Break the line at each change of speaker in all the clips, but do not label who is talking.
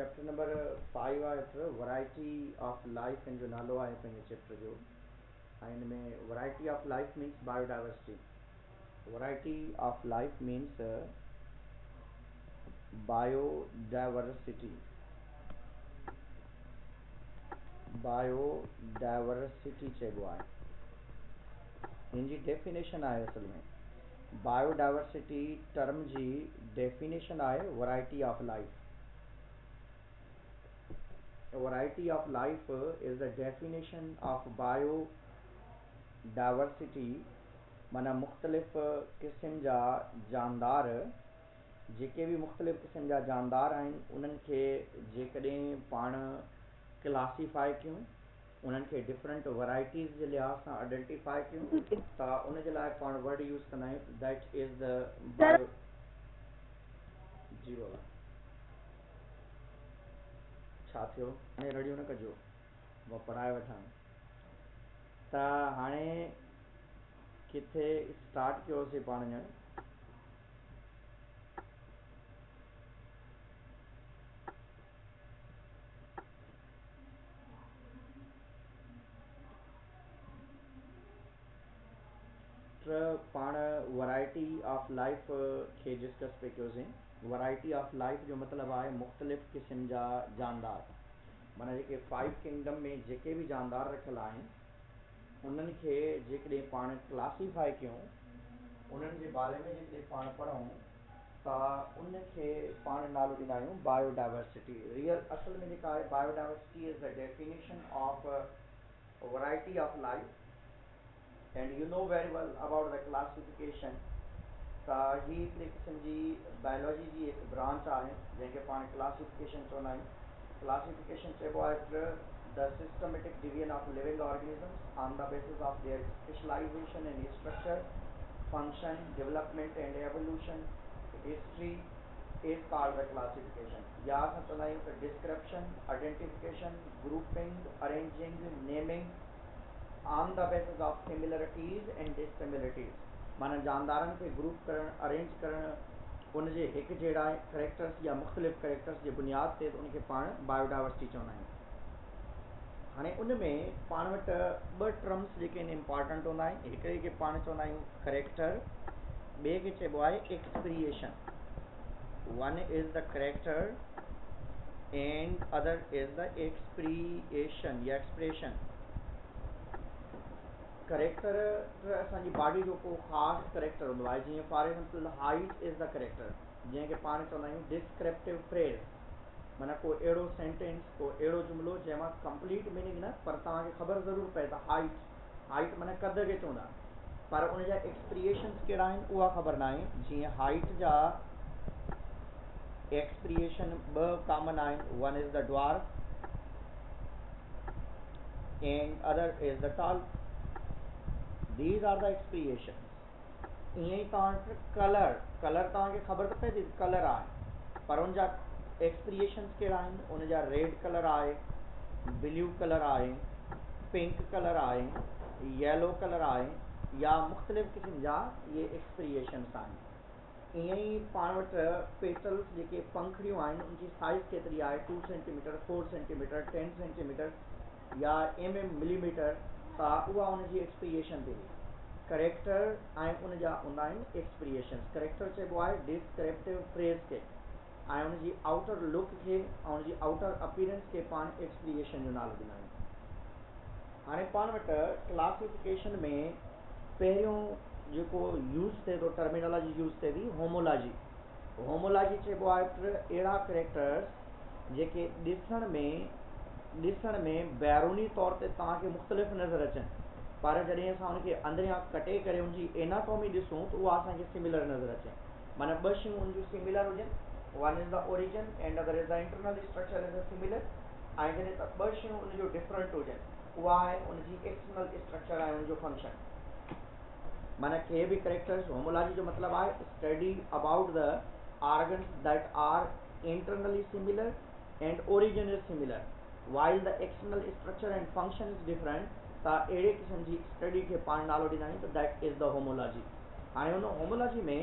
Chapter number 5 आहे variety of life in जो नालो आहे पंहिंजे चैप्टर जो। ऐं हिन में variety of life means biodiversity. Variety of life means biodiversity. Biodiversity चइबो आहे। हिन जी डेफिनेशन आहे असल में बायोडाइवर्सिटी टर्म जी डेफिनेशन आहे variety of life. Variety of life is the definition of biodiversity। माना मुख्तलिफ़ क़िस्म जा जानदार, जेके भी मुख्तलिफ़ क़िस्म जा जानदार आहिनि उन्हनि खे जेकॾहिं पाण क्लासीफाई कयूं, उन्हनि खे डिफरेंट वैराइटीज़ जे लिहाज़ सां आइडेंटिफाई कयूं त उन जे लाइ पाण वर्ड यूज़ कंदा आहियूं दैट इज़ द बायो। जी बाबा छा थियो? हाणे रड़ियूं न कजो, मां पढ़ाए वठां। त हाणे किथे स्टार्ट कयोसीं पाण ॼण? पाण वैरायटी ऑफ लाइफ खे डिस्कस पे कयोसीं। वैरायटी ऑफ लाइफ जो मतिलबु आहे मुख़्तलिफ़ क़िस्म जा जानदार। माना जेके 5 किंगडम में जेके भी जानदार रखियल आहिनि उन्हनि खे जेकॾहिं पाण क्लासीफाई कयूं, उन्हनि जे बारे में जेकॾहिं पाण पढ़ूं त उनखे पाण नालो ॾींदा आहियूं बायोडाइवर्सिटी। रियल असल में जेका आहे biodiversity is the definition of variety of life and U know very well about the classification. त ही हिकिड़े क़िस्म जी बायोलॉजी जी हिकु ब्रांच आहे जंहिंखे पाण क्लासिफिकेशन चवंदा आहियूं। क्लासिफिकेशन चइबो आहे the systematic division of living organisms on the basis of their specialisation in structure, function, development and evolution, history is called the classification. या असां चवंदा आहियूं त description, identification, grouping, arranging, naming on the basis of similarities and dissimilarities. माना जानदारनि खे group करणु, arrange करणु, उनजे हिकु जहिड़ा करेक्टर्स या मुख़्तलिफ़ करेक्टर्स जी बुनियाद ते उनखे पाण बायोडाइवर्सिटी चवंदा आहियूं। हाणे उन में पाण वटि 2 टर्म्स जेके आहिनि इम्पॉर्टेंट हूंदा आहिनि। हिकिड़े खे पाण चवंदा आहियूं करेक्टर, ॿिए खे चइबो आहे expiration. One is the character and other is the expiration या एक्सप्रेशन। करेक्टर असांजी बॉडी जो को ख़ासि करेक्टर हूंदो आहे। जीअं for example height is the character, जंहिंखे पाण चवंदा आहियूं डिस्क्रिप्टिव फ्रेज़। माना को अहिड़ो सेंटेंस, को अहिड़ो जुमिलो जंहिंमां कंप्लीट मीनिंग न, पर तव्हांखे ख़बर ज़रूर पए त हाइट माना कद खे चवंदा, पर उनजा एक्सप्रिएशन्स कहिड़ा आहिनि उहा ख़बर न आहे। जीअं हाइट जा एक्सप्रिएशन 2 कॉमन आहिनि, one is the dwarf and other is the tall. These are the expressions। ईअं ई तव्हां कलर तव्हांखे ख़बर त पए थी कलर आहे, पर उनजा एक्सप्रिएशन्स कहिड़ा आहिनि? उनजा रेड कलर आहे, ब्लू कलर आहे, पिंक कलर आहे, येलो कलर आहे, या मुख़्तलिफ़ क़िस्म जा इहे एक्सप्रिएशन्स आहिनि। ईअं ई पाण वटि पेटल्स जेके पंखड़ियूं आहिनि उनजी साइज़ केतिरी आहे? 2 सेंटीमीटर, 4 सेंटीमीटर, 10 सेंटीमीटर या मिलीमीटर। त उहा उनजी एक्सप्रिएशन थी। करेक्टर ऐं उनजा हूंदा आहिनि एक्सप्रिएशन्स। करेक्टर चइबो आहे डिस्क्रिप्टिव फ्रेज़ खे, ऐं उनजी आउटर लुक खे ऐं उनजी आउटर अपीरेंस खे पाण एक्सप्रिएशन जो नालो ॾींदा आहियूं। हाणे पाण वटि क्लासिफिकेशन में पहिरियों जेको यूज़ थिए थो, टर्मिनोलॉजी यूज़ थिए थी होमोलॉजी। होमोलॉजी चइबो आहे अहिड़ा करेक्टर्स जेके ॾिसण में बैरूनी तौर ते तव्हांखे मुख़्तलिफ़ नज़र अचनि, पर जॾहिं असां उनखे अंदरियां कटे करे उनजी एनाटॉमी ॾिसूं त उहा असांखे सिमिलर नज़र अचे। माना 2 शयूं उनजूं सिमिलर हुजनि, one is the origin and other is the internal structure is the similar. ऐं जॾहिं त 2 शयूं उनजो डिफरेंट हुजनि, उहा आहे उनजी एक्सटर्नल स्ट्रक्चर ऐं उनजो फंक्शन। माना के भी करेक्टर्स, होमोलॉजी जो मतिलबु आहे study about the organs that are internally similar and origin is similar while the external structure and function is different। त अहिड़े क़िस्म जी स्टडी खे पाण नालो ॾींदा आहियूं त दैट इज़ द होमोलॉजी। हाणे हुन होमोलॉजी में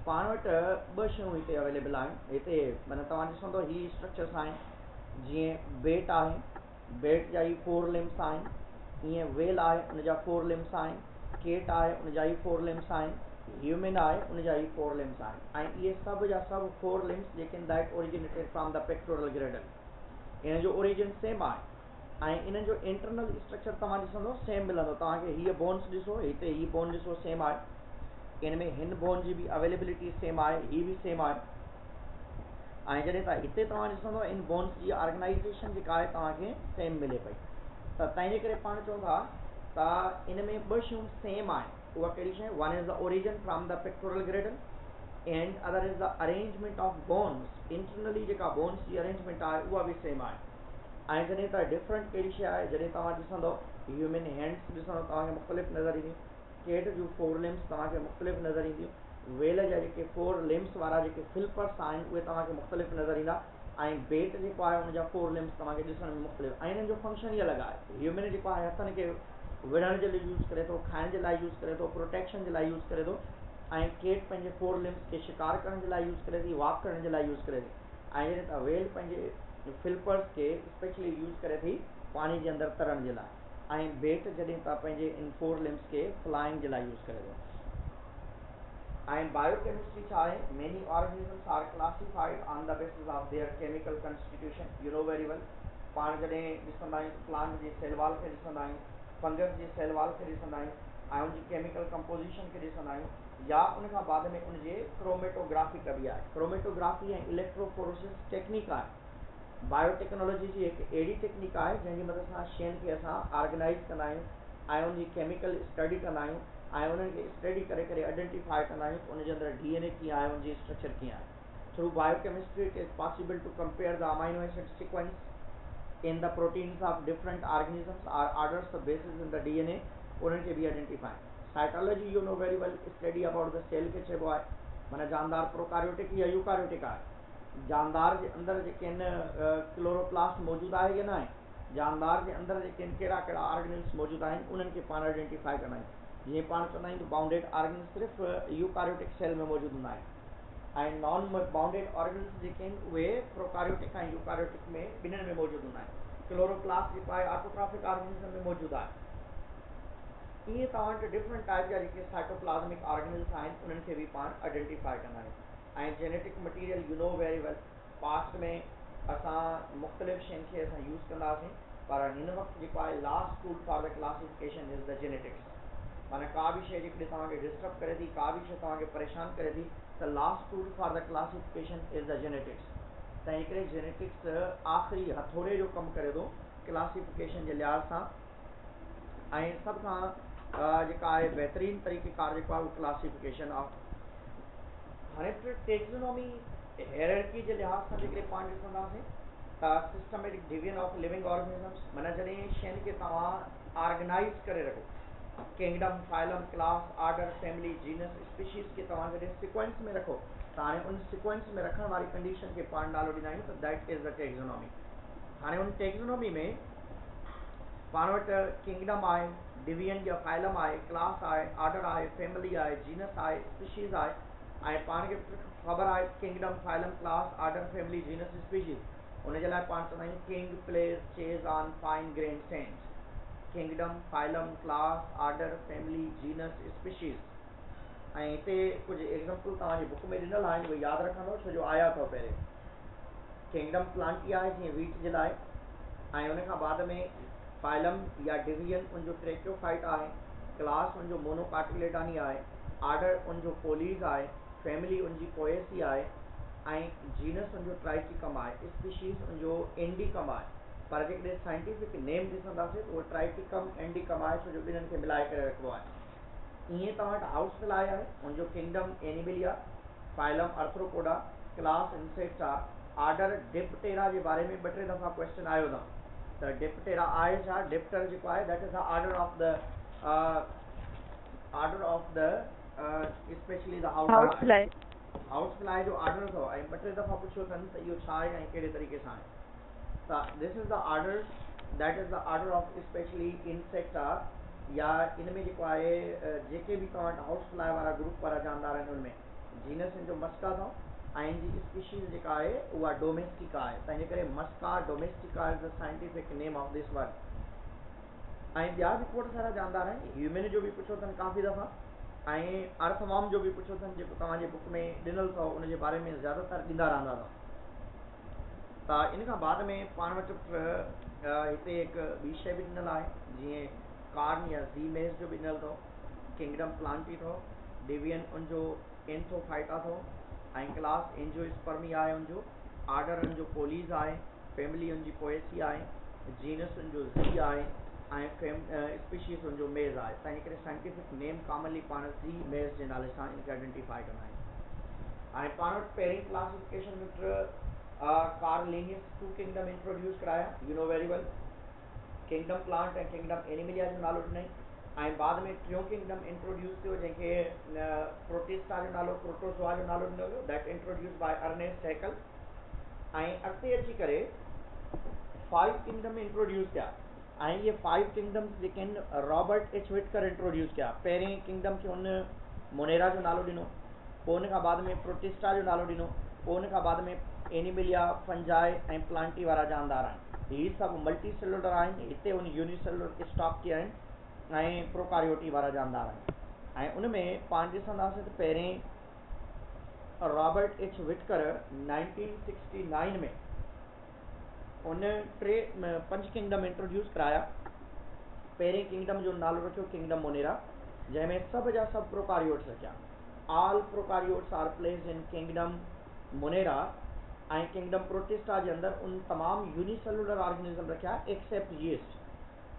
पाण वटि ॿ शयूं हिते अवेलेबल आहिनि हिते माना तव्हां ॾिसंदो ही स्ट्रक्चर्स आहिनि जीअं बेट आहे बेट जा ही 4 लिम्स आहिनि ईअं वेल आहे उनजा 4 लिम्स आहिनि केट आहे उनजा ही 4 लिम्स आहिनि ह्यूमन आहे उनजा ही 4 लिम्स आहिनि ऐं इहे सभु जा सभु 4 लिम्स जेके आहिनि that originated from the pectoral girdle इन जो ओरिजिन सेम आहे ऐं इन्हनि जो इंटरनल स्ट्रक्चर तव्हां ॾिसंदो सेम मिलंदो तव्हांखे हीअ बोन्स ॾिसो हिते ही बोन ॾिसो सेम आहे इन में हिन बोन जी बि अवेलेबिलिटी सेम आहे ही बि सेम आहे ऐं जॾहिं तव्हां हिते तव्हां ॾिसंदो इन बोन्स जी ऑर्गेनाइजेशन जेका आहे तव्हांखे सेम मिले पई त तंहिंजे करे पाण चऊं था त इन में ॿ शयूं सेम आहिनि उहा कहिड़ी शइ one is the origin from the pectoral girdle and other is the arrangement of bones internally जेका बोन्स जी अरेंजमेंट आहे उहा बि सेम आहे ऐं जॾहिं त डिफरेंट कहिड़ी शइ आहे जॾहिं तव्हां ॾिसंदो ह्यूमन हैंड्स ॾिसंदो तव्हांखे मुख़्तलिफ़ नज़र ईंदियूं केट जूं 4 लिम्स तव्हांखे मुख़्तलिफ़ नज़र ईंदियूं वेल जा जेके 4 लिम्स वारा जेके फिल्पर्स आहिनि उहे तव्हांखे मुख़्तलिफ़ नज़र ईंदा ऐं बेट जेको आहे उनजा 4 लिम्स तव्हांखे ॾिसण में मुख़्तलिफ़ ऐं इन्हनि जो फंक्शन ई अलॻि आहे ह्यूमन जेको आहे हथनि खे विढ़ण जे लाइ यूज़ करे थो खाइण जे लाइ यूज़ करे थो प्रोटेक्शन जे लाइ यूज़ करे थो ऐं केट पंहिंजे 4 लिम्स खे शिकार करण जे लाइ यूज़ करे थी वॉक करण जे लाइ यूज़ करे थी ऐं जॾहिं त वेल पंहिंजे फिल्पर्स खे स्पेशली यूज़ करे थी पाणी जे अंदरि तरण जे लाइ ऐं बेट जॾहिं तव्हां पंहिंजे इन 4 लिम्स खे फ्लाइंग जे लाइ यूज़ करे थो and biochemistry छा आहे many organisms are classified on the basis of their chemical constitution you know very well पाण जॾहिं ॾिसंदा आहियूं प्लांट जे सेल वॉल खे ॾिसंदा आहियूं फंगस जे सेल वॉल खे ॾिसंदा आहियूं ऐं उनजी केमिकल कंपोजिशन खे ॾिसंदा आहियूं या उन खां बाद में उनजे क्रोमेटोग्राफी कबी आहे क्रोमेटोग्राफी ऐं इलेक्ट्रोफोरेसिस टेक्निक आहे बायोटेक्नोलॉजी जी हिकु अहिड़ी टेक्निक आहे जंहिंजी मदद सां शयुनि खे असां ऑर्गेनाइज़ कंदा आहियूं ऐं उनजी केमिकल स्टडी कंदा आहियूं ऐं उन्हनि खे स्टडी करे करे आइडेंटिफाई कंदा आहियूं त उनजे अंदरि DNA कीअं आहे उनजी स्ट्रक्चर कीअं आहे through biochemistry it is possible to compare the amino acid sequence in the proteins of different organisms or orders the basis in the DNA उन्हनि खे बि identify cytology you know very well study about the cell खे चइबो आहे माना जानदार prokaryotic या eukaryotic आहे जानदार जे अंदरि जेके आहिनि क्लोरोप्लास्ट मौजूदु आहे या न आहे जानदार जे अंदरि जेके आहिनि कहिड़ा कहिड़ा ऑर्गेनिल्स मौजूदु आहिनि उन्हनि खे पाण आइडेंटिफाई कंदा आहियूं जीअं पाण चवंदा आहियूं बाउंडेड ऑर्गेनिल्स सिर्फ़ु यूकार्योटिक सेल में मौजूदु हूंदा आहिनि ऐं नॉन बाउंडेड ऑर्गेनिल्स जेके आहिनि उहे प्रोकार्योटिक ऐं यूकार्योटिक में ॿिन्हिनि में मौजूदु हूंदा आहिनि क्लोरोप्लास्ट जेको आहे ऑटोट्रॉफिक ऑर्गेनिज़म में मौजूदु आहे ईअं तव्हां वटि डिफरेंट टाइप जा जेके साइटोप्लाज़मिक ऑर्गेनिल्स आहिनि उन्हनि खे बि पाण आइडेंटिफाई कंदा आहियूं ऐं genetic material U know very वेल पास्ट में असां मुख़्तलिफ़ शयुनि खे असां यूज़ कंदासीं पर हिन वक़्तु जेको आहे last tool for the classification is the genetics माना का बि शइ जेकॾहिं तव्हांखे डिस्टर्ब करे थी का बि शइ तव्हांखे परेशान करे थी त last tool for the classification is the genetics तंहिं करे जेनेटिक्स आख़िरी हथोड़े जो कमु करे थो क्लासिफिकेशन जे लिहाज़ सां ऐं सभ खां जेका आहे बहितरीनु तरीक़ेकार जेको आहे उहो क्लासिफिकेशन आहे हाणे टेक्सोनॉमी हेयरarchy जे लिहाज़ सां जेकॾहिं पाण ॾिसंदासीं त systematic division of living organisms माना जॾहिं शयुनि खे तव्हां ऑर्गेनाइज़ करे रखो kingdom phylum class order family genus species खे तव्हां जॾहिं सिक्वेंस में रखो त हाणे उन सिक्वेंस में रखण वारी कंडीशन खे पाण नालो ॾींदा आहियूं त दैट इज़ द टेक्सोनॉमी हाणे उन टेक्सोनॉमी में पाण वटि किंगडम आहे डिवीजन या फाइलम आहे क्लास आहे ऑर्डर आहे फैमिली आहे जीनस आहे स्पीशीज़ आहे ऐं पाण खे ख़बर आहे kingdom phylum class order family genus species उनजे लाइ पाण चवंदा आहियूं king plays chess on fine grain sands kingdom phylum class order family genus species ऐं हिते कुझु एग्जाम्पल तव्हांजी बुक में ॾिनल आहिनि उहे यादि रखंदो छो जो आया अथव पहिरें किंगडम प्लांटिया आहे जीअं वीट जे लाइ ऐं उन खां बाद में फाइलम या डिवीजन उनजो ट्रेक्योफाइट आहे क्लास उनजो मोनोकाटिलेडानी आहे ऑर्डर उनजो पोलीज़ आहे फैमिली उनजी पोएसी आहे ऐं जीनस उनजो ट्राइटिकम आहे स्पीशीज़ उनजो इंडिकम आहे पर जेकॾहिं साइंटिफिक नेम ॾिसंदासीं त उहो ट्राइटिकम इंडिकम आहे छो जो ॿिन्हिनि खे मिलाए करे रखिबो आहे ईअं तव्हां वटि हाउस फ्लाई आहे उनजो kingdom Animalia phylum Arthropoda class insects आहे ऑर्डर डिप्टेरा जे बारे में 2-3 दफ़ा क्वेश्चन आयो अथव त डिप्टेरा आहे छा डिप्टर जेको आहे that is the order of the specially the house fly जो ऑर्डर अथव ऐं 2-3 दफ़ा पुछियो अथनि त इहो छा आहे ऐं कहिड़े तरीक़े सां आहे त this is the order that is the order of specially insect आहे या इन में जेको आहे जेके बि तव्हां वटि हाउस फ्लाई वारा ग्रुप वारा जानदार आहिनि उनमें जीनस जो मस्का अथव ऐं जी स्पीशीज़ जेका आहे उहा डोमेस्टिका आहे, तंहिंजे करे Musca domestica is the scientific name of this bird. ऐं ॿिया बि खोड़ सारा जानदार आहिनि, ह्यूमन जो बि पुछियो अथनि काफ़ी दफ़ा, ऐं अर्थवॉर्म जो बि पुछियो अथनि, जेको तव्हांजे बुक में ॾिनल अथव उनजे बारे में ज़्यादातर ॾींदा रहंदा अथव। त इन खां बाद में पाण वटि हिते हिकु ॿी शइ बि ॾिनल आहे, जीअं कार्न या ज़ी मेज़ जो बि ॾिनल अथव, किंगडम प्लांटी अथव, डिवियन उनजो एंथोफाइटा अथव, ऐं क्लास एंजियोस्पर्मी आहे उनजो, आर्डर उनजो पोलीज़ आहे, फैमिली उनजी पोएसी आहे, जीनस उनजो ज़ी आहे, ऐं स्पीशीज़ उनजो मेज़ आहे। तंहिंजे करे साइंटिफिक नेम कॉमनली पाण ज़ी मेज़ जे नाले सां इनखे आइडेंटिफाई कंदा आहियूं। ऐं पाण वटि पहिरीं क्लासिफिकेशन में कार्लिनियस टू किंगडम इंट्रोड्यूस कराया, यू नो वेरी वेल, किंगडम प्लांट ऐं किंगडम एनिमिलिया जो नालो ॾिनई, ऐं बाद में टियों किंगडम इंट्रोड्यूस थियो जंहिंखे प्रोटिस्टा जो नालो, प्रोटोज़ोआ जो नालो ॾिनो वियो, दैट इंट्रोड्यूस बाय अर्नेस्ट हैकल। ऐं अॻिते अची करे 5 किंगडम इंट्रोड्यूस कया, ऐं ये 5 किंगडम्स जेके आहिनि रॉबर्ट एच विटकर इंट्रोड्यूस कया। पहिरें किंगडम खे उन मोनेरा जो नालो ॾिनो, पोइ उन खां बाद में प्रोटिस्टा जो नालो ॾिनो, पोइ उन खां बाद में एनिमिलिया, फंजाई ऐं प्लांटी वारा जानदार आहिनि। हीअ सभु मल्टी सेलुलर आहिनि, हिते उन यूनिसेलुलर स्टॉक के आहिनि, ऐं प्रोकारियोटी वारा जानदार आहिनि। ऐं उन में पाण ॾिसंदासीं त पहिरें रॉबर्ट एच विटकर 1969 में उन 5 किंगडम इंट्रोड्यूस कराया। पहिरें किंगडम जो नालो रखियो किंगडम मोनेरा, जंहिंमें सभ जा सभु प्रोकारियोट्स रखिया। All prokaryotes are placed in kingdom Monera, ऐं किंगडम प्रोटिस्टा जे अंदरि उन तमामु यूनिसेलुलर ऑर्गेनिज्म रखिया एक्सेप्ट यीस्ट।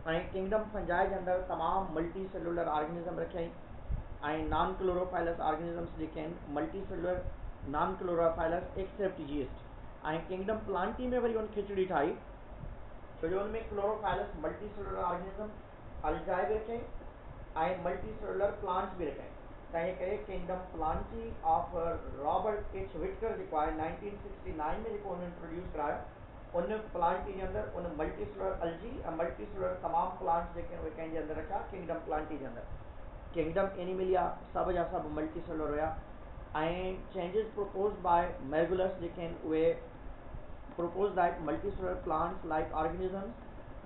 ऐं किंगडम फंजाई जे अंदरि तमामु मल्टी सेलुलर ऑर्गेनिज्म रखियईं, ऐं नॉन क्लोरोफाइलस ऑर्गेनिजम्स जेके आहिनि multicellular non chlorophyllous except yeast. ऐं किंगडम प्लांटी में वरी उन खिचड़ी ठाही, छो जो उनमें chlorophyllous multicellular organism algae बि रखियईं ऐं मल्टी सेलुलर प्लांट्स बि रखियईं। तंहिं करे kingdom Plantae of Robert H Whittaker जेको आहे 1969 में जेको उन इंट्रोड्यूस करायो, उन प्लांटी जे अंदरि उन मल्टी सेलुलर अल्जी ऐं मल्टी सेलुलर तमामु प्लांट्स जेके आहिनि उहे कंहिंजे अंदरि रखिया, किंगडम प्लांटी जे अंदरि। किंगडम एनिमिलिया सभ जा सभु मल्टी सेलुलर हुया, ऐं चेंजिस प्रोपोज बाय मैगुलस जेके आहिनि उहे propose that multicellular plants like organisms,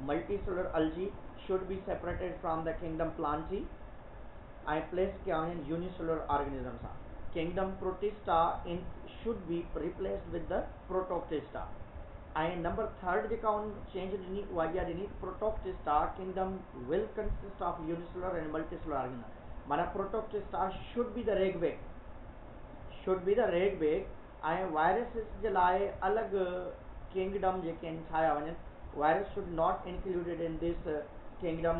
multicellular algae should be separated from the kingdom plantae and placed in unicellular organisms. Kingdom protista should be replaced with the protoctista. And number 3rd जेका उन change ॾिनी उहा इहा ॾिनी Protoctista kingdom will consist of unicellular and multicellular organisms। माना Protoctista should be the रेगबेग, ऐं viruses जे लाइ अलॻि किंगडम जेके आहिनि ठाहिया वञनि। Virus should not included in this kingdom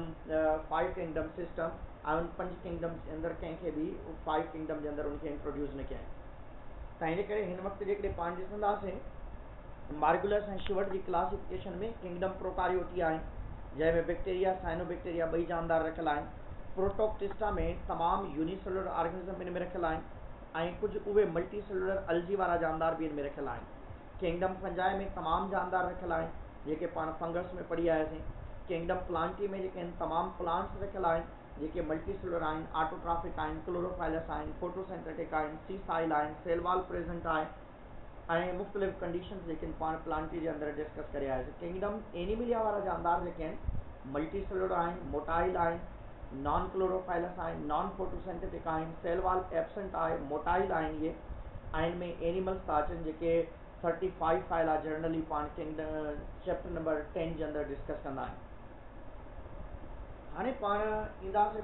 5 kingdom system, ऐं उन 5 किंगडम जे अंदरि कंहिंखे बि 5 किंगडम जे अंदरि उनखे इंट्रोड्यूस न कया आहिनि। तंहिंजे करे हिन वक़्तु जेकॾहिं पाण ॾिसंदासीं मार्गुलस ऐं शिवर्ट जी क्लासिफिकेशन में किंगडम प्रोकारियोटी आहिनि, जंहिंमें बैक्टीरिया साइनोबैक्टीरिया ॿई जानदार रखियल आहिनि। प्रोटोक्टिस्टा में तमामु यूनिसेलुलर ऑर्गेनिज्म इन में रखियल आहिनि, ऐं कुझु उहे मल्टी सेलुलर अल्जी वारा जानदार बि इन में रखियल आहिनि। किंगडम फंजाई में तमामु जानदार रखियल आहिनि, जेके पाण फंगस में पढ़ी आयासीं। किंगडम प्लांटी में जेके आहिनि तमामु प्लांट्स रखियल आहिनि, जेके मल्टी सेलुलर आहिनि, ऑटोट्राफिक आहिनि, क्लोरोफाइलस आहिनि, फोटोसिंथेटिक आहिनि, सीसाइल आहिनि, सेल वॉल प्रेजेंट आहे, ऐं मुख़्तलिफ़ कंडीशंस जेके पाण प्लांटी जे अंदरि डिस्कस करे आयासीं। किंगडम एनिमिलिया वारा जानदार जेके आहिनि मल्टी सेलुलर आहिनि, मोटाइल आहिनि, नॉन क्लोरोफाइलस आहिनि, नॉन फोटोसिंथेटिक आहिनि, सेल वॉल एब्सेंट आहे, मोटाइल आहिनि इहे, ऐं इनमें एनिमल्स था अचनि जेके 35 फाइला जर्नली पाण किंगडम चैप्टर नंबर 10 जे अंदरि डिस्कस कंदा आहियूं। हाणे पाण ईंदासीं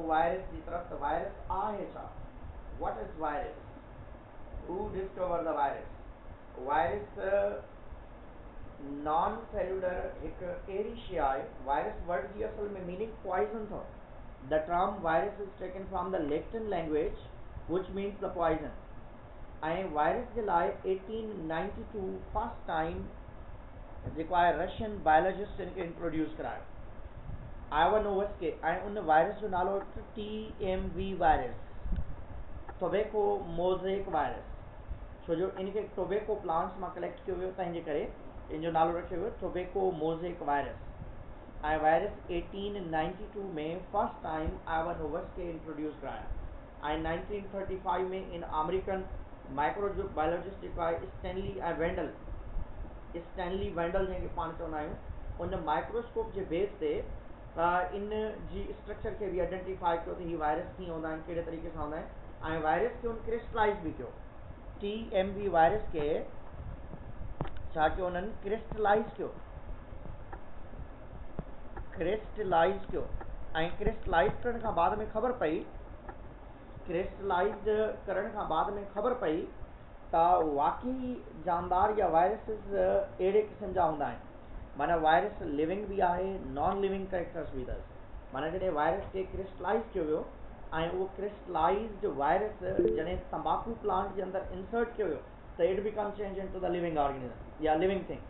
वायरस जी तरफ़। त वायरस आहे छा? What is virus? Who discover the virus? Virus non cellular हिकु अहिड़ी शइ आहे। वायरस वर्ड जी असल में मीनिंग पॉइज़न अथव। The term virus is taken from the Latin language which means the poison. ऐं वायरस जे लाइ 1892 फर्स्ट टाइम जेको आहे रशियन बायोलॉजिस्ट इनखे इंट्रोड्यूस करायो, आइवानोवस्की, ऐं उन वायरस जो नालो TMV virus, tobacco mosaic virus, छो जो इनखे टोबैको प्लांट्स मां कलेक्ट कयो वियो, तंहिंजे करे इन जो नालो रखियो वियो टोबैको मोज़ेक वायरस। ऐं वायरस 1892 में फर्स्ट टाइम आइवानोवस्की इंट्रोड्यूस कराया। ऐं 1935 में इन अमेरिकन माइक्रोबायोलॉजिस्ट जेको आहे स्टैनली वेंडल जंहिंखे पाण चवंदा आहियूं, उन माइक्रोस्कोप जे बेस ते इन जी स्ट्रक्चर खे बि आइडेंटिफाई कयो त हीअ वायरस कीअं हूंदा आहिनि, कहिड़े तरीक़े सां हूंदा आहिनि, ऐं वायरस खे उन क्रिस्टलाइज़ बि कयो। TMV वायरस खे छा कयो उन्हनि, क्रिस्टलाइज़ कयो ऐं क्रिस्टलाइज़ करण खां बाद में ख़बर पई त वाकई जानदार या वायरसिस अहिड़े क़िस्म जा हूंदा आहिनि, माना वायरस लिविंग बि आहे, नॉन लिविंग कैरेक्टर्स बि अथसि। माना जॾहिं वायरस खे क्रिस्टलाइज़ कयो वियो ऐं उहो क्रिस्टलाइज्ड वायरस जॾहिं तंबाकू प्लांट जे अंदरि इंसर्ट कयो वियो त it become change into the living organism या लिविंग थिंग।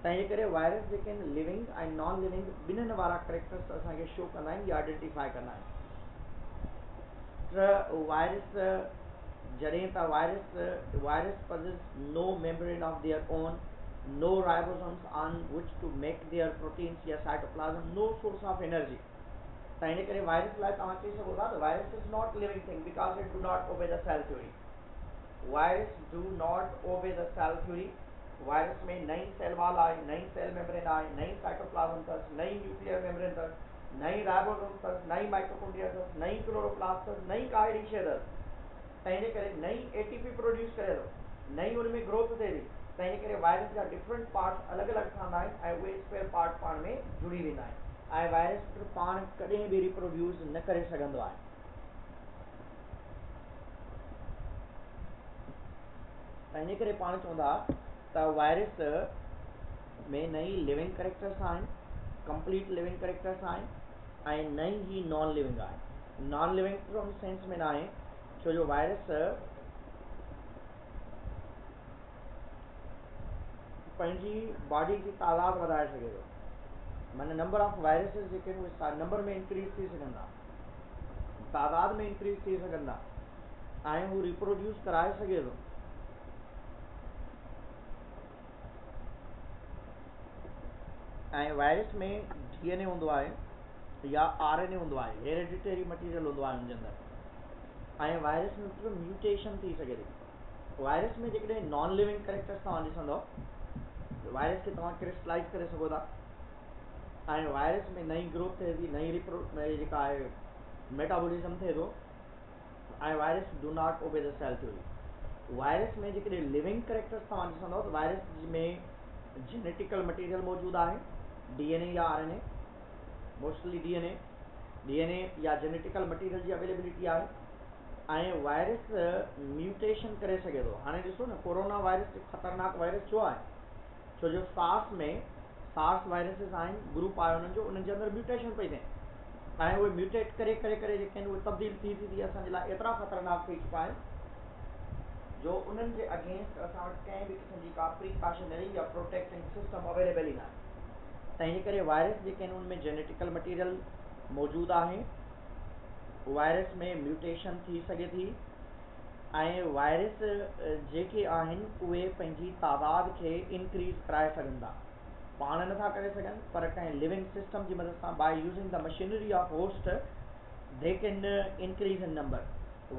तंहिंजे करे वायरस जेके आहिनि लिविंग ऐं नॉन लिविंग ॿिन्हिनि वारा कैरेक्टर्स असांखे शो कंदा आहिनि या आइडेंटिफाई कंदा आहिनि। त वायरस जॾहिं त virus possess no membrane of their own, no ribosomes on which to make their proteins या cytoplasm, no source of energy। तंहिंजे करे वायरस लाइ तव्हां चई सघो था त virus is not living thing because it do not obey the cell theory. Virus do not obey the cell theory. Virus में नई सेल वॉल आहे, नई सेल मेम्ब्रेन आहे, नई साइटोप्लाज्म अथसि, नई न्यूक्लियर मेम्ब्रेन अथसि, नई राइबोसोम अथसि, नई माइटोकॉन्ड्रिया अथसि, नई क्लोरोप्लास्ट अथसि, नई का अहिड़ी शइ अथसि। तंहिंजे करे नई ATP प्रोड्यूस करे थो, नई उनमें ग्रोथ थिए थी। तंहिंजे करे वायरस जा डिफरेंट पार्ट्स अलॻि अलॻि ठहंदा आहिनि ऐं उहे स्पेयर पार्ट पाण में जुड़ी वेंदा आहिनि ऐं वायरस पाण कॾहिं बि रिप्रोड्यूस न करे सघंदो आहे। तंहिंजे करे पाण चवंदा त वायरस में नई लिविंग कैरेक्टर्स आहिनि, कंप्लीट लिविंग कैरेक्टर्स आहिनि ऐं नई ही नॉन लिविंग आहे। नॉन लिविंग फ्रॉम सेंस में न आहे, छो जो वायरस पंहिंजी बॉडी जी तादाद वधाए सघे थो, माना नंबर ऑफ वायरसिस जेके आहिनि उहे नंबर में इंक्रीज थी सघंदा, तादाद में इंक्रीज थी सघंदा ऐं हू रिप्रोड्यूस कराए सघे थो। ऐं वायरस में DNA हूंदो आहे या RNA हूंदो आहे, हेरिडिटरी मटीरियल हूंदो आहे हुनजे अंदरि, ऐं वायरस में सिर्फ़ु म्यूटेशन थी सघे थी। वायरस में जेकॾहिं नॉन लिविंग कैरेक्टर्स तव्हां ॾिसंदव, वायरस खे तव्हां क्रिस्टलाइज़ करे सघो था ऐं वायरस में नई ग्रोथ थिए थी, नई जेका आहे मेटाबॉलिज्म थिए थो ऐं virus do not obey the cell theory. Virus में जेकॾहिं लिविंग कैरेक्टर्स तव्हां ॾिसंदव त वायरस में जेनेटिकल मटीरियल मौजूदु आहे, DNA या RNA, मोस्टली DNA या जेनेटिकल मटीरियल जी अवेलेबिलिटी आहे ऐं वायरस म्यूटेशन करे सघे थो। हाणे ॾिसो न, कोरोना वायरस ख़तरनाक वायरस छो आहे, छो जो सार्स वायरसिस आहिनि, ग्रुप आहे उन्हनि जो, उन्हनि जे अंदरि म्यूटेशन पई थिए ऐं उहे म्यूटेट करे करे करे जेके आहिनि उहे तब्दील थी असांजे लाइ एतिरा ख़तरनाक थी चुका आहिनि जो उन्हनि जे अगेंस्ट असां वटि कंहिं बि क़िस्म जी का प्रिकॉशनरी या प्रोटेक्टिंग सिस्टम अवेलेबल ई न आहे। तंहिंजे करे वायरस जेके आहिनि उनमें जेनेटिकल मटीरियल मौजूदु आहे, वायरस में म्यूटेशन थी सघे थी ऐं वायरस जेके आहिनि उहे पंहिंजी तादाद खे इंक्रीज़ कराए सघनि था, पाण नथा करे सघनि पर कंहिं लिविंग सिस्टम जी मदद सां by using the machinery of host they can increase in number.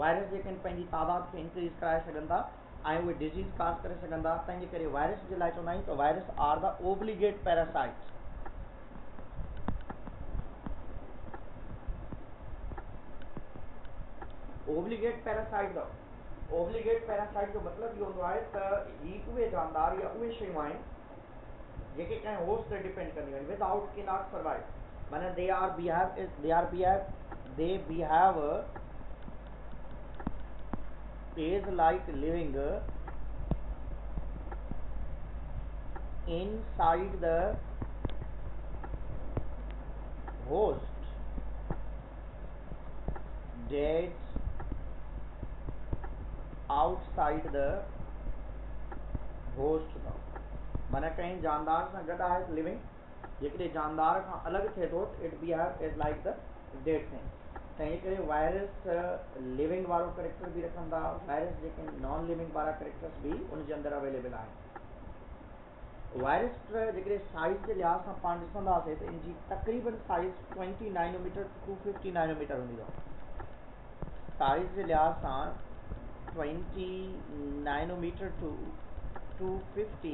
Virus जेके आहिनि पंहिंजी तादाद खे इंक्रीज़ कराए सघनि था ऐं उहे डिज़ीज़ काज़ करे सघनि था। तंहिंजे करे वायरस जे लाइ चवंदा आहियूं त virus are the obligate parasites. Obligate parasite जो मतिलबु इहो हूंदो आहे त ही उहे जानदार या उहे शयूं आहिनि जेके कंहिं होस्ट ते डिपेंड कंदियूं आहिनि, विदाउट कैन नॉट सर्वाइव। माना they behave is like living inside the host, dead outside the host अथव। माना कंहिं जानदार सां गॾु आहे लिविंग, जेकॾहिं जानदार खां अलॻि थिए थो it behave is like the dead thing. तंहिं करे वायरस लिविंग वारो करेक्टर बि रखनि था, वायरस जेके नॉन लिविंग वारा करेक्टर्स बि उनजे अंदरि अवेलेबल आहिनि। वायरस जेकॾहिं साइज़ जे लिहाज़ सां पाण ॾिसंदासीं त इनजी तक़रीबन साइज़ 20 नैनोमीटर टू 50 नैनोमीटर हूंदी अथव। त साइज जे लिहाज सां 20 नैनोमीटर टू 250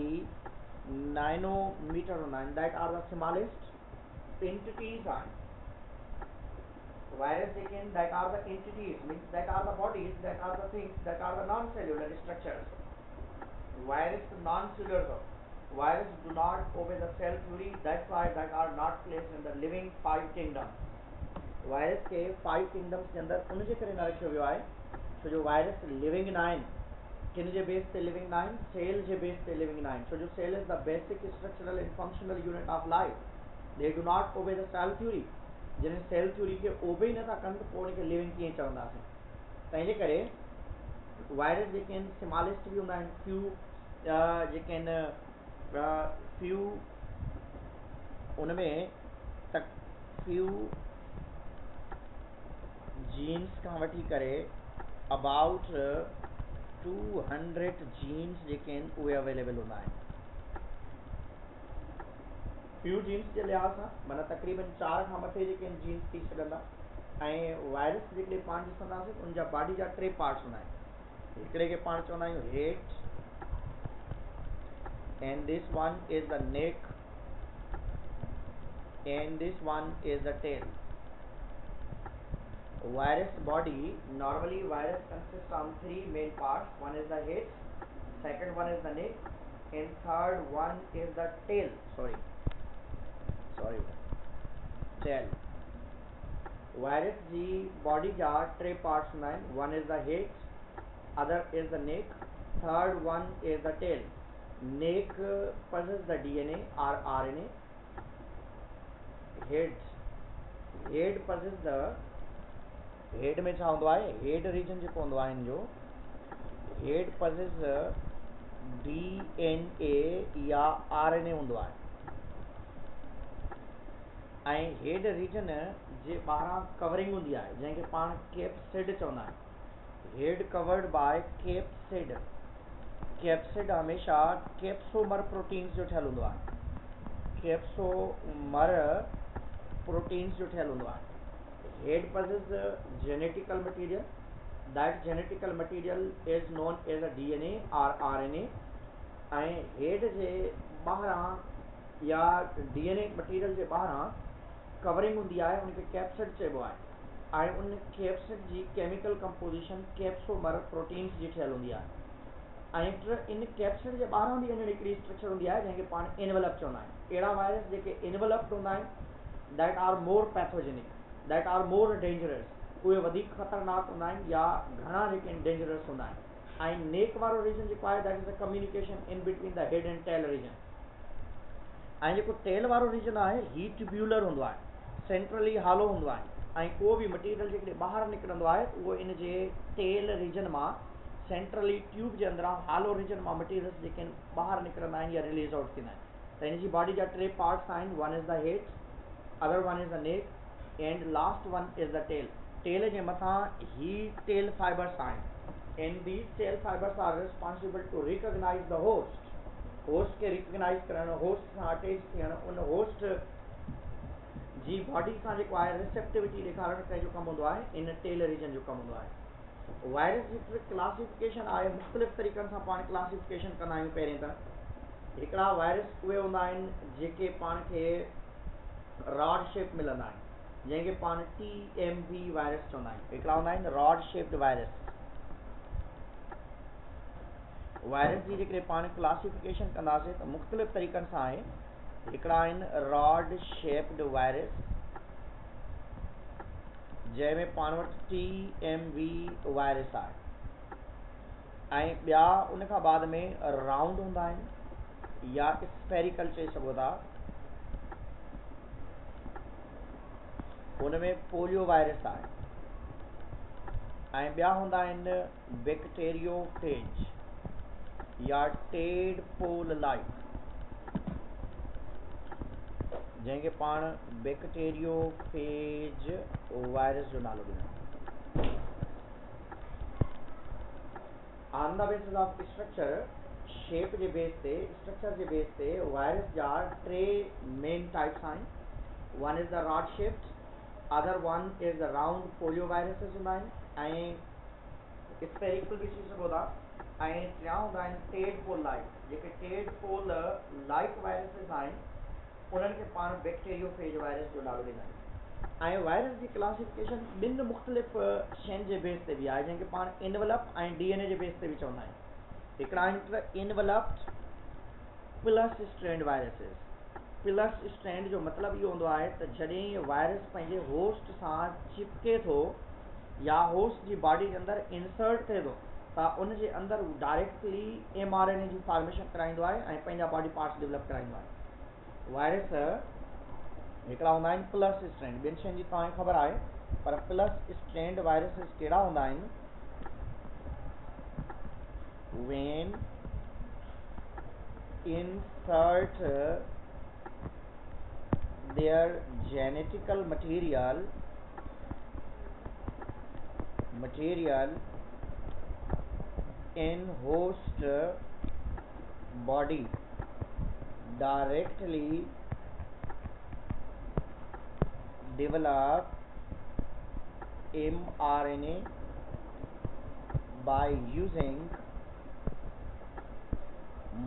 नैनोमीटर हूंदा आहिनि. That are the smallest entities आहिनि. वायरस जेके आहिनि that are the entities means that are the bodies that are the things that are the non cellular structures. Virus non-cellular. Virus do not obey the cell theory. That's why that are not placed in the living five kingdoms. Virus के 5 kingdoms के अंदर उनजे करे न रखियो वियो आहे छो जो वायरस लिविंग न आहिनि. किन जे बेस ते लिविंग न आहिनि? सेल जे बेस ते लिविंग न आहिनि छो जो cell is the basic structural and functional unit of life. They do not obey the cell theory. जॾहिं सेल थ्योरी खे ओबे ई नथा कनि त पोइ उनखे लिविंग कीअं चवंदासीं. तंहिंजे करे वायरस जेके आहिनि स्मॉलेस्ट बि हूंदा आहिनि. जेके आहिनि फ्यू उनमें तक फ्यू जीन्स खां वठी करे अबाउट 200 जीन्स जेके आहिनि उहे अवेलेबल हूंदा आहिनि. फ्यू जीन्स जे लिहाज़ सां माना तक़रीबन 4 खां मथे जेके आहिनि जीन्स थी सघंदा. ऐं वायरस जेके पाण ॾिसंदासीं उनजा बॉडी जा 3 पार्ट्स हूंदा आहिनि. हिकिड़े खे पाण चवंदा आहियूं हेड, and this one is the neck, and this one is the tail. Virus body, normally virus consists of 3 main parts. One is the head, second one is the neck, and third one is the tail. Tail. Virus ji body जा 3 parts हूंदा आहिनि. One is the head, other is the neck, third one is the tail. Neck possesses the DNA or RNA. Head possesses the head में छा हूंदो आहे? Head region जेको हूंदो आहे हिन जो हेड possesses DNA या RNA हूंदो आहे. ऐं हेड रीजन जे ॿाहिरां कवरिंग हूंदी आहे जंहिंखे पाण कैप्सिड चवंदा आहियूं. हेड कवर्ड बाय कैप्सिड. कैप्सिड हमेशा कैप्सोमर प्रोटीन्स जो ठहियल हूंदो आहे. कैप्सोमर प्रोटीन्स जो ठहियल हूंदो आहे. हेड possesses genetical material. That genetical material is known as a DNA or RNA. ऐं हेड जे ॿाहिरां या DNA मटीरियल जे ॿाहिरां कवरिंग हूंदी आहे उनखे कैप्सिड चइबो आहे. ऐं उन कैप्सिड जी केमिकल कंपोजिशन कैप्सोमर प्रोटीन्स जी ठहियल हूंदी आहे. ऐं इन कैप्सिड जे ॿाहिरां बि हिकिड़ी स्ट्रक्चर हूंदी आहे जंहिंखे पाण एनवलप चवंदा आहियूं. अहिड़ा वायरस जेके एनवलप्ड हूंदा आहिनि that are more pathogenic, that are more dangerous. उहे वधीक ख़तरनाक हूंदा आहिनि या घणा जेके डेंजरस हूंदा आहिनि. ऐं नेक वारो रीजन जेको आहे that is the communication in between the head and tail region. ऐं जेको टेल वारो रीजन आहे ही ट्यूब्यूलर हूंदो आहे, सेंट्रली हालो हूंदो आहे. ऐं को बि मटीरियल जेकॾहिं ॿाहिरि निकिरंदो आहे उहो इन जे टेल रीजन मां सेंट्रली ट्यूब जे अंदरां हालो रीजन मां मटीरियल्स जेके आहिनि ॿाहिरि निकिरंदा आहिनि या रिलीज़ आउट थींदा आहिनि. त हिन जी बॉडी जा 3 पार्ट्स आहिनि. One is the head, other one is the neck, and last one is the tail. Tail जे मथां ही टेल फाइबर्स आहिनि. And these tail fibres are responsible to recognise the host. Host खे recognise करणु, host सां attach थियणु, उन host जी body सां जेको आहे रिसेप्टिविटी ॾेखारणु कंहिंजो कमु हूंदो आहे इन टेल रीजन जो कमु हूंदो आहे. वायरस जी क्लासिफिकेशन आहे, मुख़्तलिफ़ तरीक़नि सां पाण क्लासिफिकेशन कंदा आहियूं. पहिरें त हिकिड़ा वायरस उहे हूंदा आहिनि जेके पाण खे रॉड शेप मिलंदा आहिनि जंहिंखे पाण TMV वायरस चवंदा आहियूं. हिकिड़ा हूंदा आहिनि रॉड शेप्ड वायरस. वायरस जी जेकॾहिं पाण क्लासिफिकेशन कंदासीं त मुख़्तलिफ़ तरीक़नि सां आहे. हिकिड़ा आहिनि रॉड शेप्ड वायरस जंहिंमें पाण वटि TMV वायरस आहे. ऐं ॿिया उन खां बाद में राउंड हूंदा आहिनि या स्फेरिकल चई सघो था. उन में पोलियो वायरस आहे. ऐं ॿिया हूंदा आहिनि बैक्टीरियोफेज या टेडपोल लाइक जंहिंखे पाण बैक्टीरियोफेज वायरस जो नालो ॾिनो. On the basis of structure, shape J base ते, स्ट्रक्चर जे बेस ते वायरस जा 3 मेन टाइप्स आहिनि. One is the rod shaped, other one is the round polio viruses हूंदा आहिनि, ऐं स्पेरिकल बि थी सघो था, ऐं टिया हूंदा आहिनि टेड पोल लाइक। जेके टेड पोल लाइक वायरसिस आहिनि उन्हनि खे पाण बैक्टीरियोफेज वायरस जो नालो ॾींदा आहियूं। ऐं वायरस जी क्लासिफिकेशन ॿिनि मुख़्तलिफ़ शयुनि जे बेस ते बि आहे, जंहिंखे पाण इनवलप ऐं DNA जे बेस ते बि चवंदा आहियूं। हिकिड़ा आहिनि enveloped plus strand viruses. Plus strand जो मतिलबु इहो हूंदो आहे त जॾहिं वायरस पंहिंजे होस्ट सां चिपके थो या होस्ट जी बॉडी जे अंदरि इंसर्ट थिए थो त उनजे अंदरि हू डायरेक्टली mRNA जी फॉर्मेशन कराईंदो आहे ऐं पंहिंजा बॉडी पार्ट्स डेवलप कराईंदो आहे। वायरस हिकिड़ा हूंदा आहिनि प्लस स्ट्रैंड, ॿियनि शयुनि जी तव्हांखे ख़बर आहे, पर प्लस स्ट्रैंड वायरसिस कहिड़ा हूंदा आहिनि? when insert their genetical material in host body directly develop mRNA by using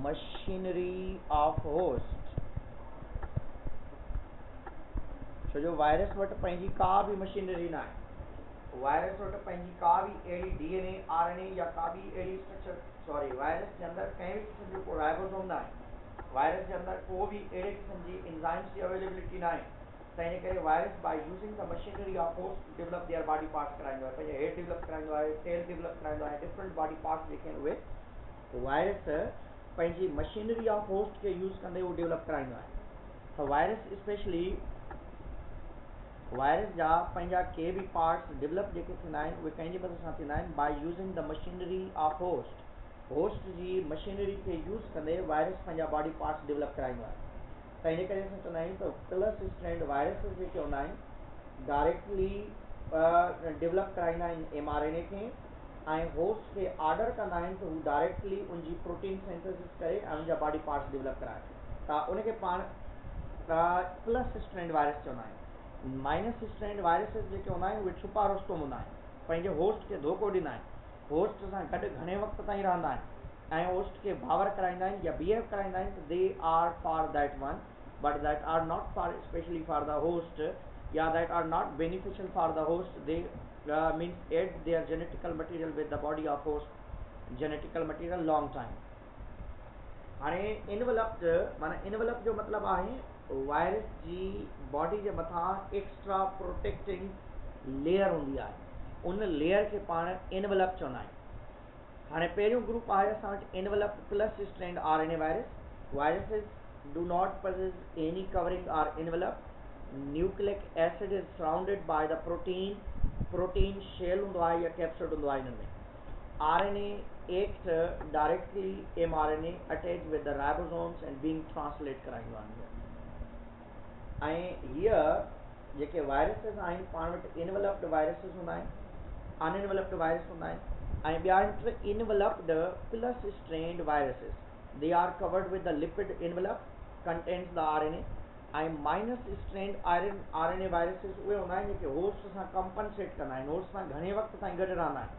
machinery of host। छो जो वायरस वटि पंहिंजी का बि मशीनरी न आहे, वायरस वटि पंहिंजी का बि अहिड़ी DNA RNA या का बि अहिड़ी स्ट्रक्चर वायरस जे अंदरि कंहिं बि क़िस्म जो को राइबोसोम न आहे, वायरस जे अंदरि को बि अहिड़े क़िस्म जी एंजाइम्स जी अवेलेबिलिटी न आहे। त इन करे virus by using the machinery of host develop their body parts कराईंदो आहे, पंहिंजे हेड डेवलप कराईंदो आहे, टेल डेवलप कराईंदो आहे, डिफरेंट बॉडी पार्ट्स जेके आहिनि उहे वायरस पंहिंजी मशीनरी ऑफ होस्ट खे यूज़ कंदे उहो डेवलप कराईंदो आहे। त वायरस स्पेशली वायरस जा पंहिंजा के बि पार्ट्स डेवलप जेके थींदा आहिनि उहे कंहिंजी मदद सां थींदा आहिनि by using the machinery of host. Host जी मशीनरी खे यूज़ कंदे वायरस पंहिंजा बॉडी पार्ट्स डेवलप कराईंदो आहे। त इन करे असां चवंदा आहियूं त प्लस स्ट्रैंड वायरसिस जेके हूंदा आहिनि डायरेक्टली डेवलप कराईंदा आहिनि mRNA खे ऐं होस्ट खे ऑर्डर कंदा आहिनि त हू डायरेक्टली उनजी प्रोटीन सिंथेसिस करे ऐं उनजा बॉडी पार्ट्स डेवलप कराए, त उनखे पाण प्लस स्ट्रैंड वायरस चवंदा आहिनि। माइनस स्ट्रैंड वायरसिस जेके हूंदा आहिनि उहे छुपा रुस्तम हूंदा आहिनि, पंहिंजे होस्ट खे धोखो ॾींदा आहिनि, होस्ट सां गॾु घणे वक़्त ताईं रहंदा आहिनि ऐं होस्ट खे बावर कराईंदा आहिनि या बिहेव कराईंदा आहिनि त they are for that one but that are not for specially for the host या that are not beneficial for the host. They means add their genetical material with the body of host genetical material long time. हाणे enveloped माना envelope जो मतिलबु आहे virus जी body जे मथां extra protecting layer हूंदी आहे, उन लेयर खे पाण इनवलप चवंदा आहियूं। हाणे पहिरियों ग्रुप आहे असां वटि enveloped plus strand RNA virus. Viruses do not possess any covering or envelope. Nucleic acid is surrounded by the protein shell हूंदो आहे या कैप्सिड हूंदो आहे इन्हनि में। RNA act directly mRNA attached with the ribosomes and being translate कराईंदो आहे। ऐं हीअ जेके वायरसिस आहिनि पाण वटि इनवलप्ड वायरसिस हूंदा आहिनि, अनइनवलप्ड वायरस हूंदा आहिनि, ऐं ॿिया आहिनि enveloped plus strand viruses. They are covered with the lipid envelope contains the RNA। ऐं माइनस स्ट्रैंड RNA वायरसिस उहे हूंदा आहिनि जेके होस्ट सां कंपनसेट कंदा आहिनि, होस्ट सां घणे वक़्त ताईं गॾु रहंदा आहिनि,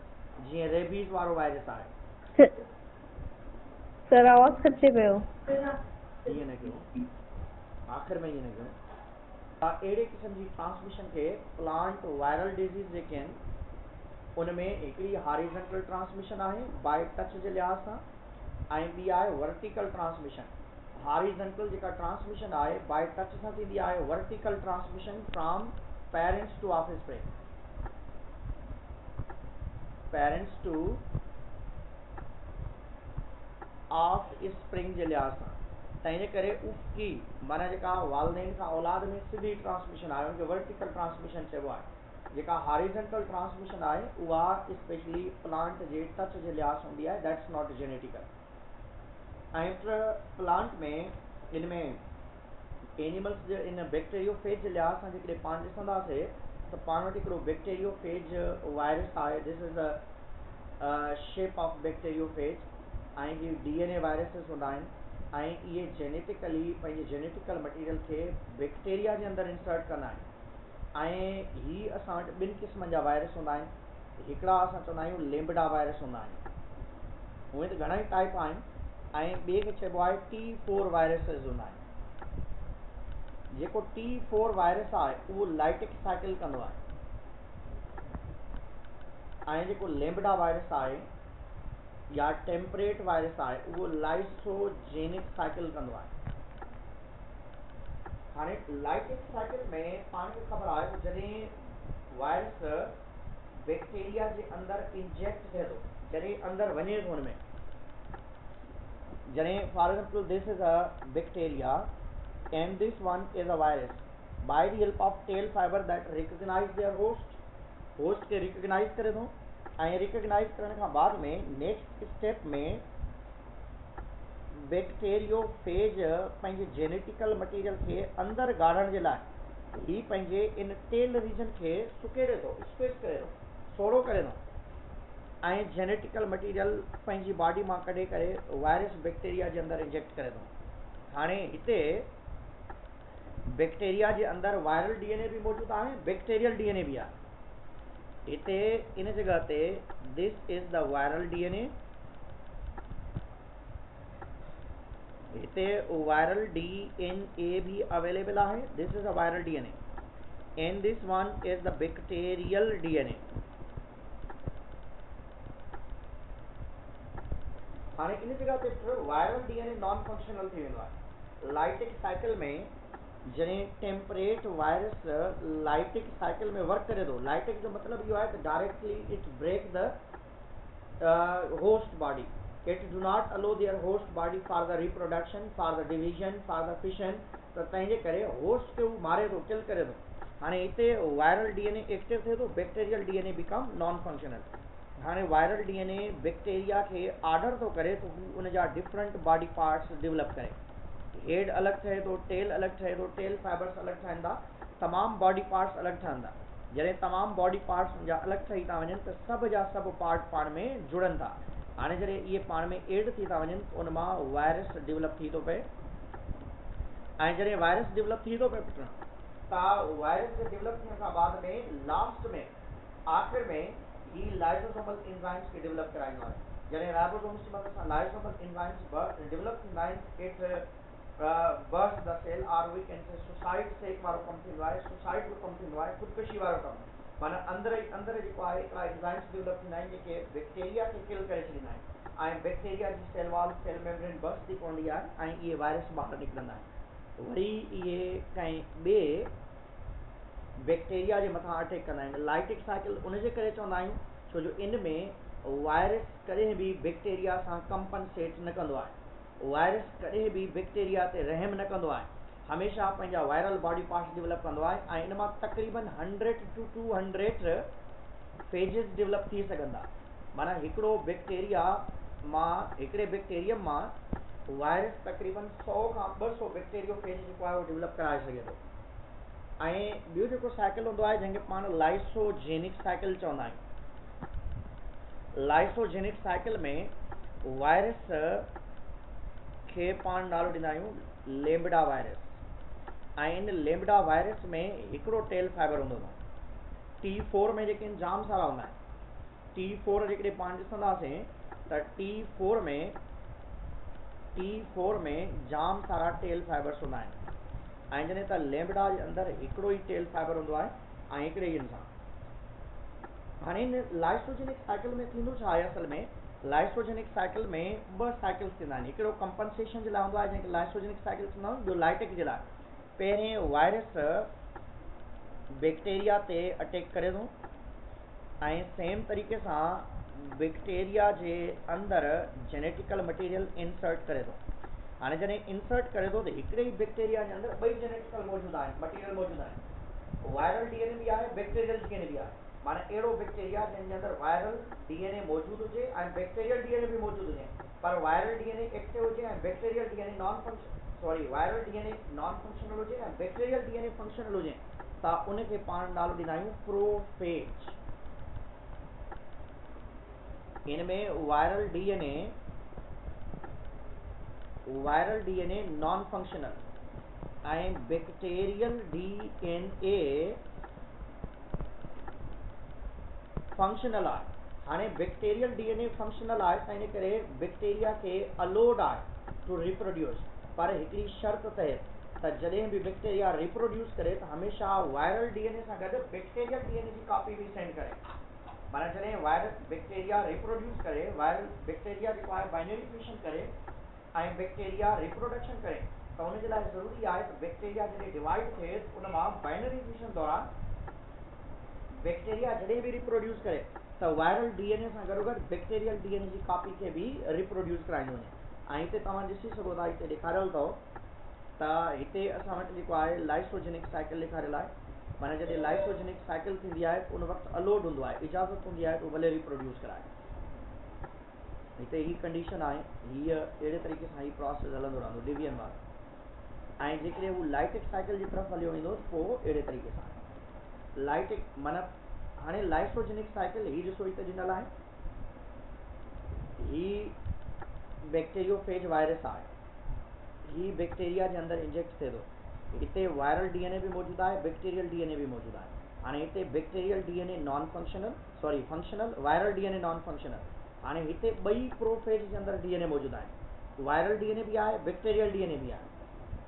जीअं रेबीज़ वारो वायरस आहे।
सर आवाज़ कटे पियो,
ईअं न कयो, आख़िर में ईअं न कयो। अहिड़े क़िस्म जी ट्रांसमिशन खे प्लांट वायरल डिजीज़ जेके आहिनि उन में हिकिड़ी हॉरिजॉन्टल ट्रांसमिशन आहे बाय टच जे लिहाज़ सां, ऐं ॿी आहे वर्टिकल ट्रांसमिशन। हॉरिजॉन्टल जेका ट्रांसमिशन आहे बाय टच सां थींदी आहे, vertical transmission from parents to offspring, parents to offspring जे लिहाज़ सां। त इन करे उफ़की माना जेका वालदेन खां औलाद में सिधी ट्रांसमिशन आहे उनखे वर्टिकल ट्रांसमिशन चइबो आहे। जेका हॉरिजॉन्टल ट्रांसमिशन आहे उहा स्पेशली प्लांट जे टच जे लिहाज़ सां हूंदी आहे, दैट्स नॉट जेनेटिकल। ऐं प्लांट में इन में एनिमल्स जे इन बैक्टीरियोफेज जे लिहाज़ सां जेकॾहिं पाण ॾिसंदासीं त पाण वटि हिकिड़ो बैक्टीरियोफेज वायरस आहे, this is the shape of bacteriophage. ऐं इहे DNA वायरसिस हूंदा आहिनि ऐं इहे जेनेटिकली पंहिंजे जेनेटिकल मटीरियल खे बैक्टीरिया जे अंदरि इंसर्ट कंदा आहिनि। ऐं ही असां वटि ॿिनि क़िस्मनि जा वायरस हूंदा आहिनि, हिकिड़ा असां चवंदा आहियूं लेम्बडा वायरस हूंदा आहिनि, उहे त घणा ई टाइप आहिनि, ऐं ॿिए खे चइबो आहे T4 वायरसिस हूंदा आहिनि। जेको T4 वायरस आहे उहो लाइटिक साइकिल कंदो आहे, ऐं जेको लेम्बडा वायरस आहे या टेम्परेट वायरस आहे उहो लाइसोजेनिक साइकिल कंदो आहे। हाणे लाइटिक साइकिल में पाण खे ख़बर आहे त जॾहिं वायरस बैक्टीरिया जे अंदरि इंजेक्ट थिए थो, जॾहिं अंदरि वञे थो हुन में, जॾहिं for example this is a bacteria and this one is a virus, by the help of tail fibre that recognise their host खे रिकॉग्नाइज करे थो, ऐं रिकॉग्नाइज करण खां बाद में नेक्स्ट स्टेप में बैक्टीरियोफेज पंहिंजे जेनेटिकल मटीरियल खे अंदरि गाढ़ण जे लाइ ही पंहिंजे इन टेल रीजन खे सुकेड़े थो, स्क्विज करे थो, सोड़ो करे थो, ऐं जेनेटिकल मटीरियल पंहिंजी बॉडी मां कढी करे वायरस बैक्टीरिया जे अंदरि इंजेक्ट करे थो। हाणे हिते बैक्टीरिया जे अंदरि वायरल DNA बि मौजूदु आहे, बैक्टीरियल DNA बि आहे। हिते इन जगह ते this is the viral DNA, हिते वायरल DNA भी अवेलेबल आहे, this is a viral DNA and this one is the bacterial DNA। हाणे इन जगह ते वायरल DNA नॉन फंक्शनल थी वेंदो आहे। लाइटिक साइकिल में जॾहिं टेम्परेट वायरस लाइटिक साइकिल में वर्क करे थो, लाइटिक जो मतिलबु इहो आहे त directly it break the host body, it do not allow their host body for the reproduction, for the division, for the fission, त तंहिंजे करे होस्ट खे उहो मारे थो, किल करे थो। हाणे हिते वायरल DNA एक्टिव थिए थो, bacterial DNA become non functional. हाणे वायरल DNA बैक्टीरिया खे ऑर्डर थो करे त हू उन जा डिफरेंट बॉडी पार्ट्स डेवलप करे, हेड अलॻि ठहे थो, टेल अलॻि ठहे थो, टेल फाइबर्स अलॻि ठहंदा, तमामु बॉडी पार्ट्स अलॻि ठहंदा। जॾहिं तमामु बॉडी पार्ट्स जा अलॻि ठही था वञनि त सभ जा सभु पार्ट पाण में जुड़नि था। हाणे जॾहिं इहे पाण में एड थी था वञनि त उन मां वायरस डेवलप थी थो पए, ऐं जॾहिं वायरस डेवलप थी थो पए त वायरस जे डेवलप थियण खां बाद में लास्ट में आख़िर में ही लाइसोसोमल एंजाइम्स खे डेवलप कराईंदो आहे। जॾहिं राइबोसोम्स जी मदद सां लाइसोसोमल एंजाइम्स डेवलप थींदा आहिनि, इट बर्स्ट द सेल, और वी कैन से सुसाइड सेक वारो कमु थींदो आहे, सुसाइड जो कमु थींदो आहे, ख़ुदकुशी वारो कमु, माना अंदरि ई अंदरि जेको आहे हिकिड़ा एंजाइम्स डेवलप थींदा आहिनि जेके बैक्टीरिया खे किल करे छॾींदा आहिनि, ऐं बैक्टीरिया जी cell wall, cell membrane burst थी पवंदी आहे, ऐं इहे वायरस ॿाहिरि निकिरंदा आहिनि। वरी इहे कंहिं ॿिए बैक्टीरिया जे मथां अटैक कंदा आहिनि। लाइटिक साइकिल उनजे करे चवंदा आहियूं छो जो इन में वायरस कॾहिं बि बैक्टीरिया सां कंपनसेट न कंदो आहे, वायरस कॾहिं बि बैक्टीरिया ते रहम न कंदो आहे, हमेशह पंहिंजा वायरल बॉडी पार्ट्स डेवलप कंदो आहे, ऐं इन मां तक़रीबन 100 to 200 फेजिस डेवलप थी सघंदा। माना हिकिड़ो बैक्टीरिया मां, हिकिड़े बैक्टीरियम मां वायरस तक़रीबन 100 खां 200 बैक्टीरियो फेज जेको आहे उहो डेवलप कराए सघे थो। ऐं ॿियो जेको साइकिल हूंदो आहे जंहिंखे पाण लाइसोजेनिक साइकिल चवंदा आहियूं, लाइसोजेनिक साइकिल में वायरस खे पाण नालो ॾींदा आहियूं लेम्बडा वायरस, ऐं इन लेम्बडा वायरस में हिकिड़ो टेल फाइबर हूंदो आहे। T4 में जेके जाम सारा हूंदा आहिनि, T4 जेकॾहिं पाण ॾिसंदासीं त T4 में जाम सारा टेल फाइबर्स हूंदा आहिनि, ऐं जॾहिं त लेम्बडा जे अंदरि हिकिड़ो ई टेल फाइबर हूंदो आहे, ऐं हिकिड़े ई इंसान। हाणे इन लाइसोजेनिक साइकिल में थींदो छा आहे, असल में लाइसोजेनिक साइकिल में 2 साइकिल्स थींदा आहिनि, हिकिड़ो कंपनसेशन जे लाइ हूंदो आहे जंहिंखे लाइसोजेनिक साइकिल चवंदा आहियूं, ॿियो लाइटिक जे लाइ। पहिरें वायरस बैक्टीरिया ते अटैक करे थो, ऐं सेम तरीक़े सां बैक्टीरिया जे अंदरि जेनेटिकल मटीरियल इंसर्ट करे थो। हाणे जॾहिं इंसर्ट करे थो त हिकिड़े ई बैक्टीरिया जे अंदरि 2 जेनेटिकल मौजूदु आहिनि, मटीरियल मौजूदु आहिनि, वायरल DNA बि आहे, बैक्टीरियल DNA बि आहे। माना अहिड़ो बैक्टीरिया जंहिंजे अंदरि वायरल DNA मौजूदु हुजे ऐं बैक्टीरियल DNA बि मौजूदु हुजे, पर वायरल DNA एक्टिव हुजे ऐं bacterial DNA viral DNA non functional हुजे ऐं बैक्टीरियल DNA फंक्शनल हुजे, त उनखे पाण नालो ॾींदा आहियूं प्रोफेज। इन में वायरल DNA नॉन फंक्शनल ऐं बैक्टीरियल DNA फंक्शनल आहे। हाणे बैक्टीरियल डीएनए फंक्शनल आहे त इन करे बैक्टीरिया के अलोड आहे टू रिप्रोड्यूस, पर हिकिड़ी शर्त तहत त जॾहिं बि बैक्टीरिया रिप्रोड्यूस करे त हमेशह वायरल डीएनए सां गॾु बैक्टीरियल डीएनए जी कॉपी बि सेंड करे। माना जॾहिं वायरल बैक्टीरिया रिप्रोड्यूस करे, वायरल बैक्टीरिया जेको आहे बाइनरी फिशन करे ऐं बैक्टीरिया रिप्रोडक्शन करे, त उनजे लाइ ज़रूरी आहे त बैक्टीरिया जॾहिं डिवाइड थिए उन मां बाइनरी फिशन दौरान बैक्टीरिया जॾहिं बि रिप्रोड्यूस करे त वायरल डीएनए सां गॾोगॾु बैक्टीरियल डीएनए जी कॉपी खे बि रिप्रोड्यूस कराईंदो वञे। ऐं हिते तव्हां ॾिसी सघो था, हिते ॾेखारियल अथव त हिते असां वटि जेको आहे लाइसोजेनिक साइकिल ॾेखारियल आहे। माना जॾहिं लाइसोजेनिक साइकिल थींदी आहे उन वक़्तु अलोड हूंदो आहे, इजाज़त हूंदी आहे त भले रिप्रोड्यूस कराए। हिते ही कंडीशन आहे, हीअ अहिड़े तरीक़े सां ही प्रोसेस हलंदो रहंदो डिवीजन वारो। ऐं जेकॾहिं हू लाइटिक साइकिल जी तरफ़ हलियो वेंदो पोइ अहिड़े तरीक़े सां लाइटिक माना हाणे लाइसोजेनिक साइकिल ही ॾिसो हिते ॾिनल आहे, ही बैक्टीरियोफेज वायरस आहे, ही बैक्टीरिया जे अंदरि इंजेक्ट थिए थो। हिते वायरल डीएनए बि मौजूदु आहे, बैक्टीरियल डीएनए बि मौजूदु आहे। हाणे हिते bacterial DNA non functional functional, viral DNA non functional. हाणे हिते ॿई प्रोफेज जे अंदरि डीएनए मौजूदु आहिनि, वायरल डीएनए बि आहे, बैक्टीरियल डीएनए बि आहे।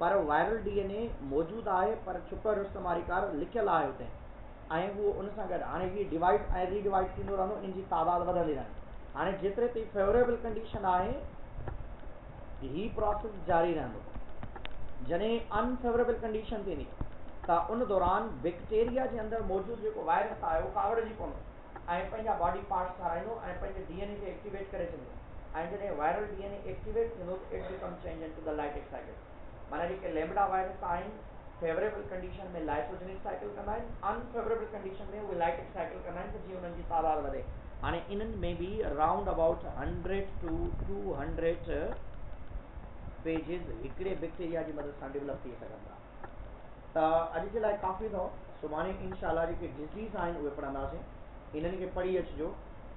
पर वायरल डीएनए मौजूदु आहे पर छुपर इस्तेमालीकार लिखियलु आहे हुते, ऐं उहो उन सां गॾु हाणे हीअ डिवाइड ऐं रीडिवाइड थींदो रहंदो, इन जी तादाद वधंदी रहंदी। हाणे जेतिरे ताईं फेवरेबल कंडीशन आहे ही प्रोसेस जारी रहंदो। जॾहिं अनफेवरेबल कंडीशन थींदी त उन दौरान बैक्टीरिया जे अंदरि मौजूदु जेको वायरस आहे उहो कावड़जी पवंदो ऐं पंहिंजा बॉडी पार्ट्स ठाराईंदो ऐं पंहिंजे डीएनए खे एक्टिवेट करे छॾींदो। ऐं जॾहिं वायरल डीएनए एक्टिवेट थींदो त it become change into the lytic cycle. माना जेके लैम्बडा वायरस आहिनि फेवरेबल कंडीशन में लाइसोजेनिक साइकिल कंदा आहिनि, अनफेवरेबल कंडीशन में उहे लाइटिक साइकिल कंदा आहिनि त जीअं उन्हनि जी तादाद वधे। हाणे इन्हनि में बि राउंड अबाउट 100 to 200 पेजिस हिकिड़े बैक्टीरिया जी मदद सां डेवलप थी सघनि था। त अॼु जे लाइ काफ़ी अथव, सुभाणे इंशाअल्लाह जेके डिज़ीज़ आहिनि उहे पढ़ंदासीं। इन्हनि खे पढ़ी अचिजो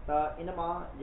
त इन मां